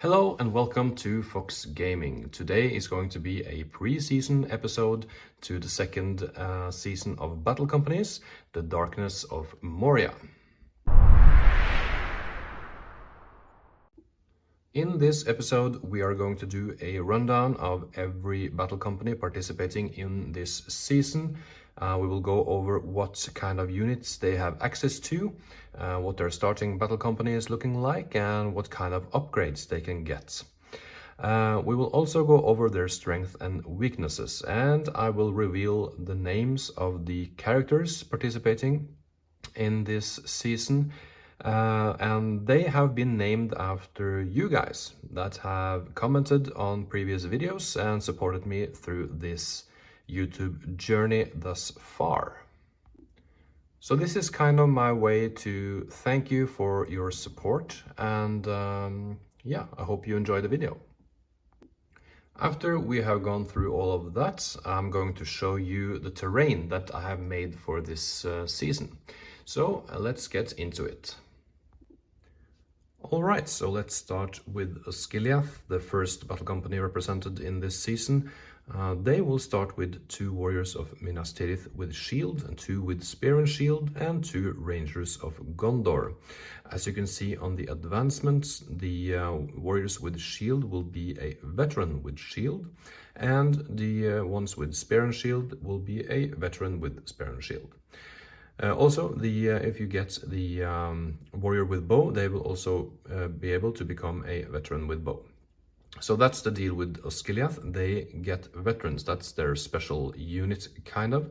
Hello and welcome to Fox Gaming. Today is going to be a pre-season episode to the second season of Battlecompanies, The Darkness of Moria. In this episode, we are going to do a rundown of every battle company participating in this season. We will go over what kind of units they have access to, what their starting battle company is looking like, and what kind of upgrades they can get. We will also go over their strengths and weaknesses, and I will reveal the names of the characters participating in this season. And they have been named after you guys that have commented on previous videos and supported me through this YouTube journey thus far. So this is kind of my way to thank you for your support, and yeah, I hope you enjoy the video. After we have gone through all of that, I'm going to show you the terrain that I have made for this season. So let's get into it. Alright, so let's start with Osgiliath, the first battle company represented in this season. They will start with 2 warriors of Minas Tirith with shield, and 2 with spear and shield, and 2 rangers of Gondor. As you can see on the advancements, the warriors with shield will be a veteran with shield, and the ones with spear and shield will be a veteran with spear and shield. Also, if you get the warrior with bow, they will also be able to become a veteran with bow. So that's the deal with Osgiliath. They get veterans. That's their special unit, kind of.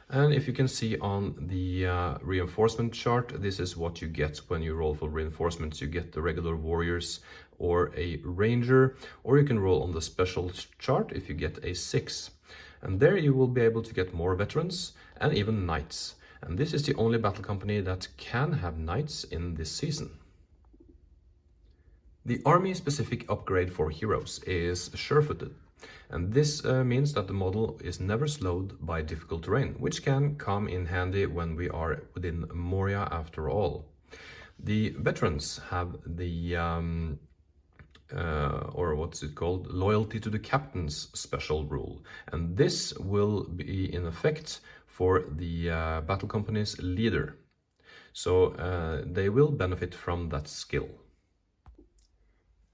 And if you can see on the reinforcement chart, this is what you get when you roll for reinforcements. You get the regular warriors or a ranger, or you can roll on the special chart if you get a 6. And there you will be able to get more veterans and even knights. And this is the only battle company that can have knights in this season. The army-specific upgrade for heroes is sure-footed, and this means that the model is never slowed by difficult terrain, which can come in handy when we are within Moria after all. The veterans have the or what's it called, loyalty to the captain's special rule, and this will be in effect for the battle company's leader, so they will benefit from that skill.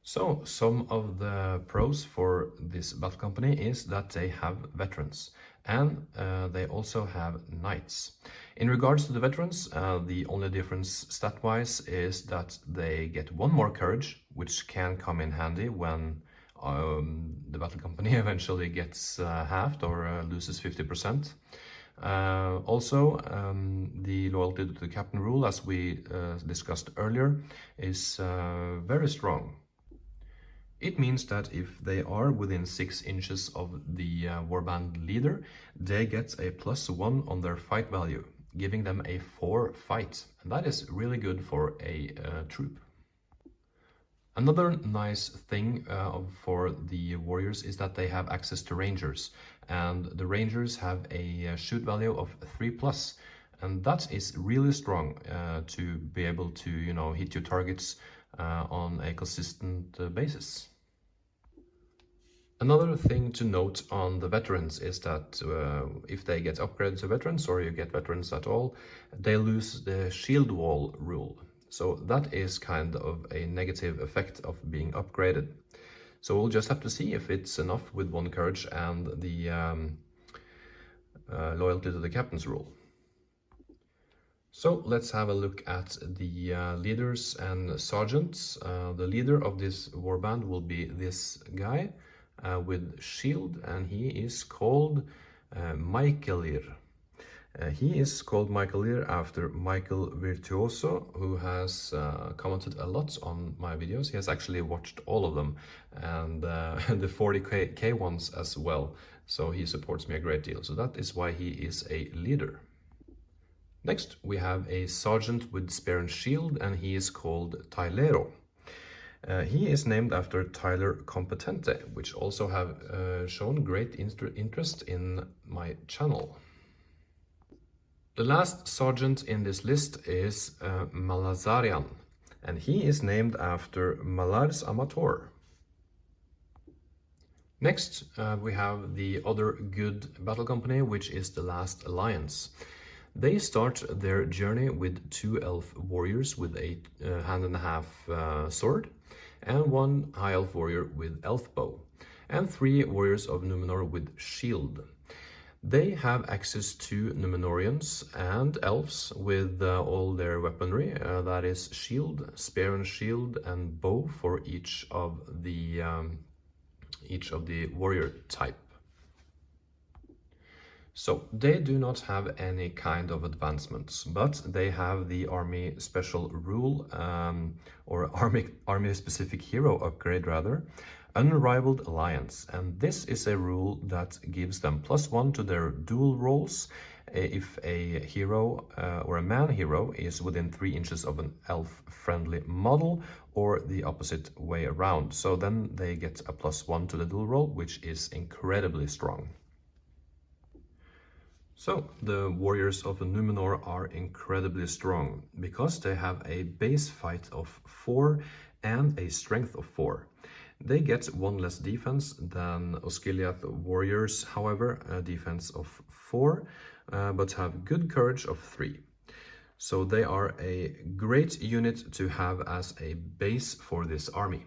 So some of the pros for this battle company is that they have veterans, and they also have knights. In regards to the veterans, the only difference stat-wise is that they get 1 more courage, which can come in handy when the battle company eventually gets halved or loses 50%. Also, the loyalty to the captain rule, as we discussed earlier, is very strong. It means that if they are within 6 inches of the warband leader, they get a +1 on their fight value, giving them a 4 fight. And that is really good for a troop. Another nice thing for the warriors is that they have access to rangers, and the rangers have a shoot value of 3+, and that is really strong to be able to, you know, hit your targets on a consistent basis. Another thing to note on the veterans is that if they get upgraded to veterans, or you get veterans at all, they lose the shield wall rule. So that is kind of a negative effect of being upgraded. So we'll just have to see if it's enough with 1 courage and the loyalty to the captain's rule. So let's have a look at the leaders and sergeants. The leader of this warband will be this guy with shield, and he is called Michaelir. He is called Michaelir after Michael Virtuoso, who has commented a lot on my videos. He has actually watched all of them, and the 40k ones as well. So he supports me a great deal. So that is why he is a leader. Next, we have a sergeant with spear and shield, and he is called Tylero. He is named after Tyler Competente, which also have shown great interest in my channel. The last sergeant in this list is Malazarian, and he is named after Malars Amator, Next, we have the other good battle company, which is the Last Alliance. They start their journey with 2 elf warriors with a hand and a half sword, and 1 high elf warrior with elf bow, and 3 warriors of Numenor with shield. They have access to Numenorians and elves with all their weaponry, that is shield, spear and shield, and bow for each of the warrior type. So they do not have any kind of advancements, but they have the army special rule, or army specific hero upgrade rather, Unrivaled Alliance, and this is a rule that gives them +1 to their dual rolls if a hero or a man hero is within 3 inches of an elf friendly model, or the opposite way around. So then they get a +1 to the dual roll, which is incredibly strong. So the warriors of Numenor are incredibly strong because they have a base fight of 4 and a strength of 4. They get 1 less defense than Osgiliath warriors, however, a defense of 4, but have good courage of 3. So they are a great unit to have as a base for this army.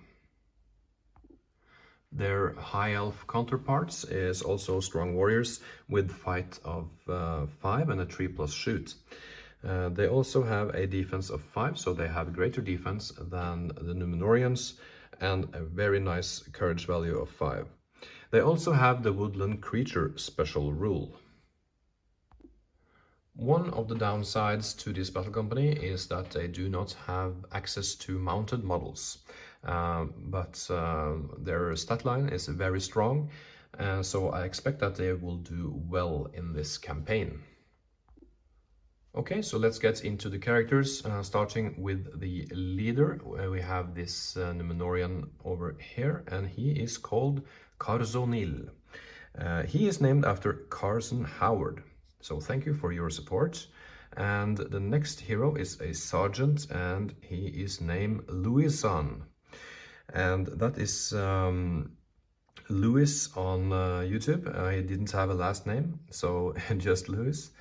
Their high elf counterparts is also strong warriors with fight of 5 and a 3+ shoot. They also have a defense of 5, so they have greater defense than the Numenorians, and a very nice courage value of 5. They also have the woodland creature special rule. One of the downsides to this battle company is that they do not have access to mounted models, but their stat line is very strong, so I expect that they will do well in this campaign. Okay, so let's get into the characters, starting with the leader. We have this Numenorian over here, and he is called Carzonil. He is named after Carson Howard, so thank you for your support. And the next hero is a sergeant, and he is named Louison. And that is Louis on YouTube. He didn't have a last name, so just Louis.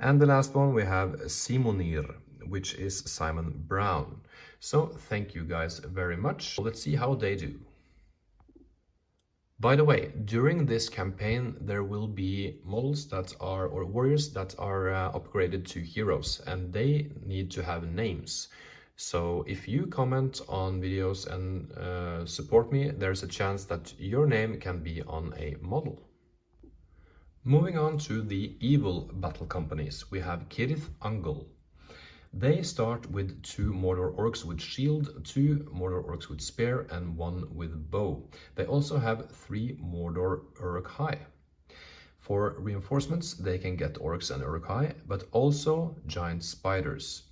And the last one we have Simonir, which is Simon Brown. So thank you guys very much. Let's see how they do. By the way, during this campaign there will be models that are, or warriors that are upgraded to heroes, and they need to have names. So if you comment on videos and support me, there's a chance that your name can be on a model. Moving on to the evil battle companies, we have Kith-angle. They start with 2 Mordor orcs with shield, 2 Mordor orcs with spear, and 1 with bow. They also have 3 Mordor Uruk-hai. For reinforcements, they can get orcs and Uruk-hai, but also giant spiders.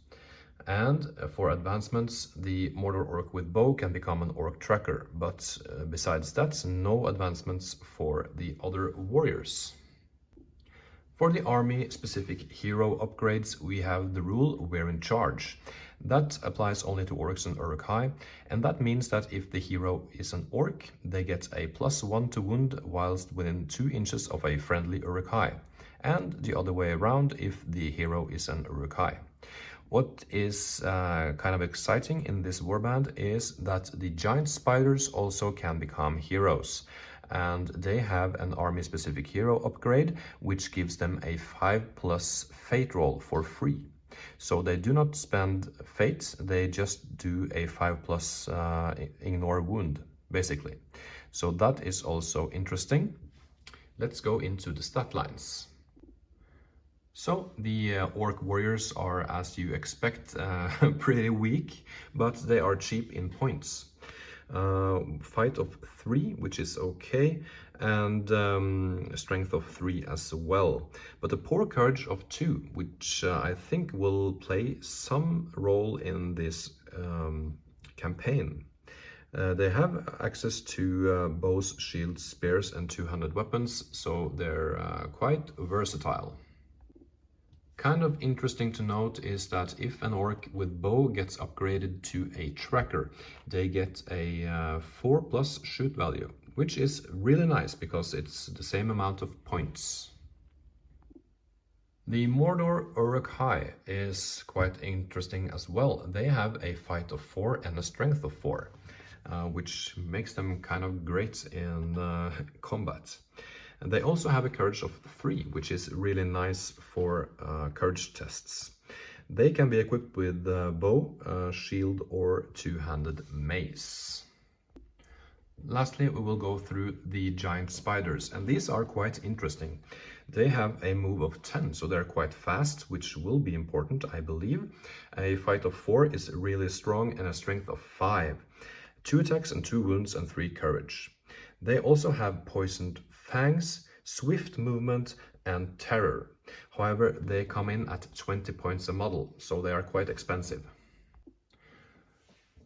And for advancements, the Mordor orc with bow can become an orc tracker, but besides that, no advancements for the other warriors. For the army-specific hero upgrades, we have the rule We're in Charge. That applies only to orcs and Uruk-hai, and that means that if the hero is an orc, they get a +1 to wound whilst within 2 inches of a friendly Uruk-hai, and the other way around if the hero is an Uruk-hai. What is kind of exciting in this warband is that the giant spiders also can become heroes. And they have an army-specific hero upgrade, which gives them a 5+ fate roll for free. So they do not spend fate, they just do a 5+ ignore wound, basically. So that is also interesting. Let's go into the stat lines. So the orc warriors are, as you expect, pretty weak, but they are cheap in points. Fight of 3, which is okay, and strength of 3 as well, but a poor courage of 2, which I think will play some role in this campaign. They have access to bows, shields, spears, and 200 weapons, so they're quite versatile. Kind of interesting to note is that if an orc with bow gets upgraded to a tracker, they get a 4+ shoot value, which is really nice because it's the same amount of points. The Mordor Uruk-hai is quite interesting as well. They have a fight of 4 and a strength of 4, which makes them kind of great in combat. And they also have a courage of 3, which is really nice for courage tests. They can be equipped with bow, shield, or two-handed mace. Lastly, we will go through the giant spiders, and these are quite interesting. They have a move of 10, so they're quite fast, which will be important, I believe. A fight of 4 is really strong and a strength of 5. 2 attacks and 2 wounds and 3 courage. They also have poisoned fangs, swift movement, and terror. However, they come in at 20 points a model, so they are quite expensive.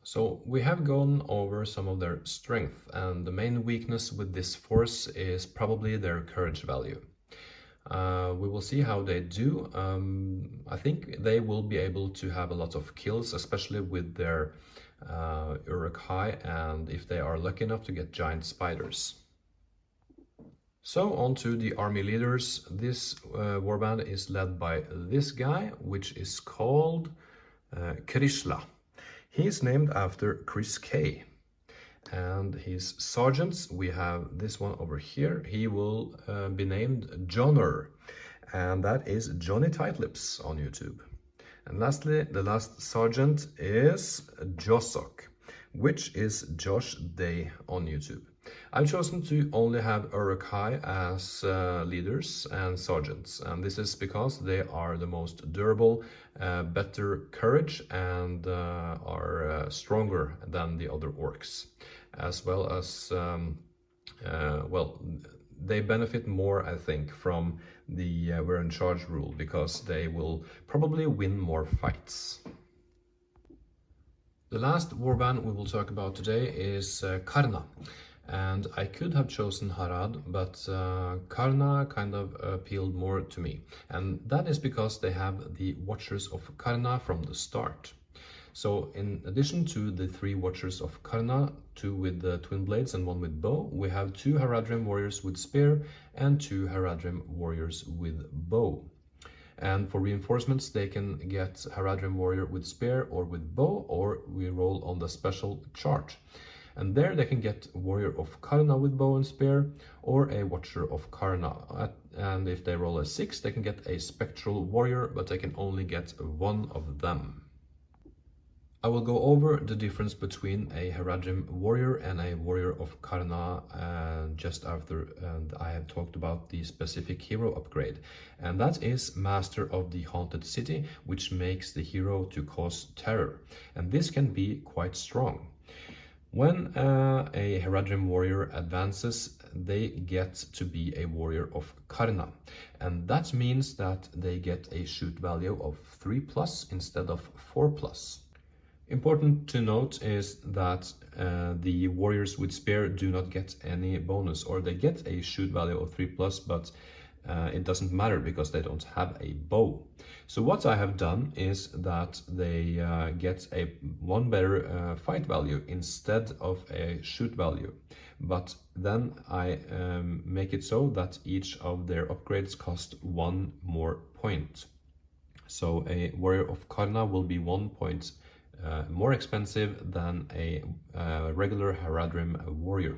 So we have gone over some of their strength, and the main weakness with this force is probably their courage value. We will see how they do. I think they will be able to have a lot of kills, especially with their Uruk-hai, and if they are lucky enough to get giant spiders. So on to the army leaders. This warband is led by this guy, which is called Krishla. He is named after Chris K. And his sergeants, we have this one over here. He will be named Johnner, and that is Johnny Tightlips on YouTube. And lastly, the last sergeant is Josok, which is Josh Day on YouTube. I've chosen to only have Uruk-hai as leaders and sergeants, and this is because they are the most durable, better courage, and are stronger than the other orcs, as well as, well, they benefit more, I think, from the we're in charge rule, because they will probably win more fights. The last warband we will talk about today is Karana. And I could have chosen Harad, but Karna kind of appealed more to me. And that is because they have the Watchers of Karna from the start. So in addition to the 3 Watchers of Karna, 2 with the twin blades and 1 with bow, we have 2 Haradrim warriors with spear and 2 Haradrim warriors with bow. And for reinforcements, they can get Haradrim warrior with spear or with bow, or we roll on the special chart. And there they can get Warrior of Karna with bow and spear, or a Watcher of Karna. And if they roll a 6, they can get a Spectral Warrior, but they can only get 1 of them. I will go over the difference between a Haradrim Warrior and a Warrior of Karna just after I have talked about the specific hero upgrade. And that is Master of the Haunted City, which makes the hero to cause terror. And this can be quite strong. When a Haradrim warrior advances, they get to be a warrior of Karna, and that means that they get a shoot value of 3+ instead of 4+. Important to note is that the warriors with spear do not get any bonus, or they get a shoot value of 3+, but it doesn't matter because they don't have a bow. So what I have done is that they get a 1 better fight value instead of a shoot value. But then I make it so that each of their upgrades cost 1 more point. So a Warrior of Karna will be 1 point more expensive than a regular Haradrim warrior.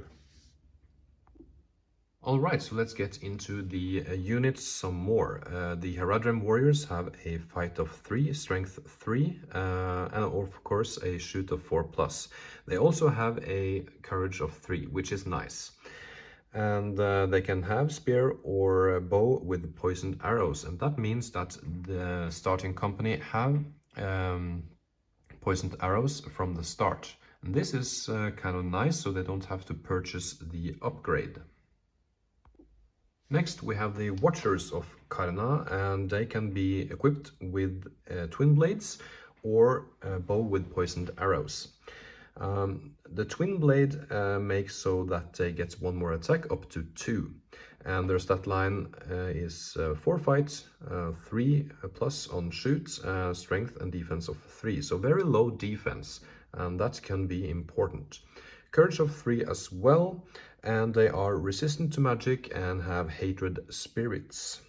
Alright, so let's get into the units some more. The Haradrim warriors have a fight of 3, strength 3, and of course a shoot of 4+. They also have a courage of 3, which is nice. And they can have spear or bow with poisoned arrows, and that means that the starting company have poisoned arrows from the start. And this is kind of nice, so they don't have to purchase the upgrade. Next, we have the Watchers of Karna, and they can be equipped with twin blades or a bow with poisoned arrows. The twin blade makes so that they get 1 more attack, up to 2. And their stat line is 4 fight, 3+ on shoot, strength and defense of 3. So very low defense, and that can be important. courage of 3 as well, and they are resistant to magic and have hatred spirits.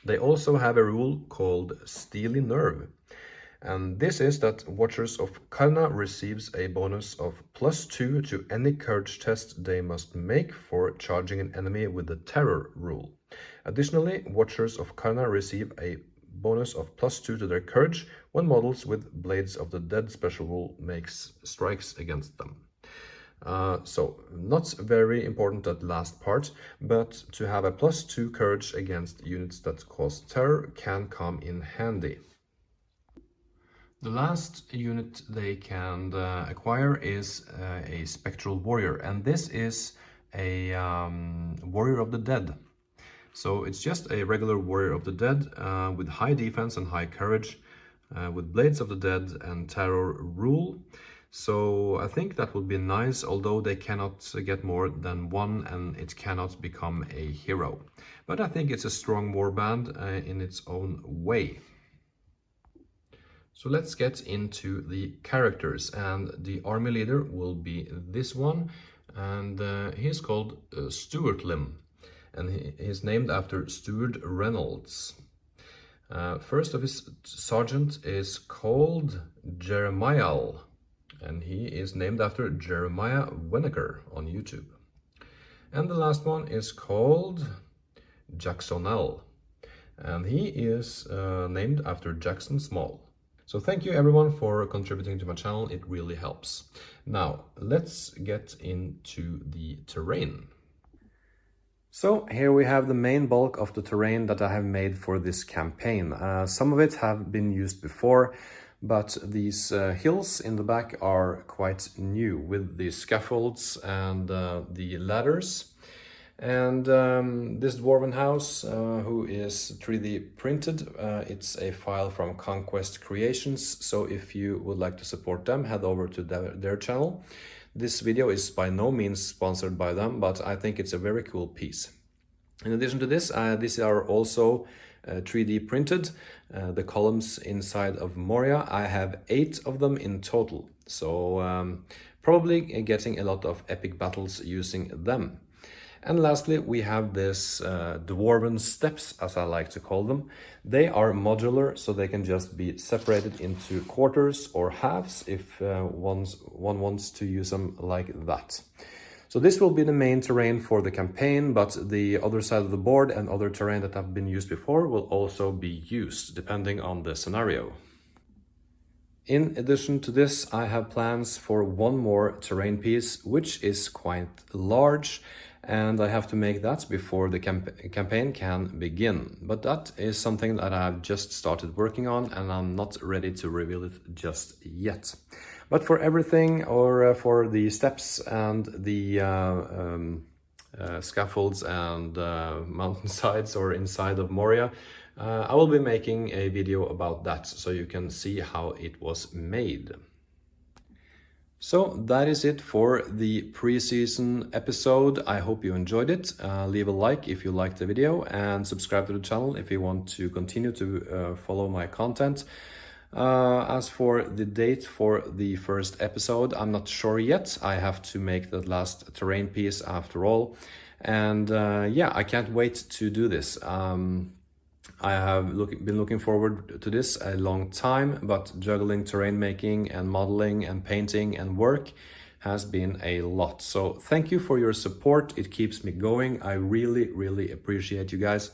They also have a rule called Steely Nerve, and this is that Watchers of Karana receives a bonus of +2 to any courage test they must make for charging an enemy with the Terror rule. Additionally, Watchers of Karana receive a bonus of +2 to their courage when models with Blades of the Dead special rule makes strikes against them. So not very important, that last part, but to have a +2 courage against units that cause terror can come in handy. The last unit they can acquire is a Spectral Warrior, and this is a Warrior of the Dead. So it's just a regular Warrior of the Dead with high defense and high courage, with Blades of the Dead and Terror rule. So I think that would be nice, although they cannot get more than 1 and it cannot become a hero. But I think it's a strong warband in its own way. So let's get into the characters, and the army leader will be this one, and he's called Stuart Lim, and he's named after Stuart Reynolds. First of his sergeant is called Jeremiah, and he is named after Jeremiah Wenneker on YouTube. And the last one is called Jacksonell, and he is named after Jackson Small. So thank you everyone for contributing to my channel, it really helps. Now let's get into the terrain. So here we have the main bulk of the terrain that I have made for this campaign. Some of it have been used before, but these hills in the back are quite new with the scaffolds and the ladders. And this dwarven house, who is 3D printed, it's a file from Conquest Creations, so if you would like to support them, head over to their channel. This video is by no means sponsored by them, but I think it's a very cool piece. In addition to this, these are also 3D printed, the columns inside of Moria. I have 8 of them in total, so probably getting a lot of epic battles using them. And lastly, we have this dwarven steps, as I like to call them. They are modular, so they can just be separated into quarters or halves if one wants to use them like that. So this will be the main terrain for the campaign, but the other side of the board and other terrain that have been used before will also be used, depending on the scenario. In addition to this, I have plans for one more terrain piece, which is quite large, and I have to make that before the campaign can begin. But that is something that I've just started working on, and I'm not ready to reveal it just yet. But for everything, or for the steps and the scaffolds and mountainsides or inside of Moria, I will be making a video about that, so you can see how it was made. So that is it for the pre-season episode. I hope you enjoyed it. Leave a like if you liked the video, and subscribe to the channel if you want to continue to follow my content. As for the date for the first episode, I'm not sure yet. I have to make the last terrain piece after all. And yeah, I can't wait to do this. I have been looking forward to this a long time, but juggling terrain making and modeling and painting and work has been a lot. So thank you for your support. It keeps me going. I really, really appreciate you guys.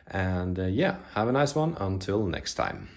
And yeah, have a nice one until next time.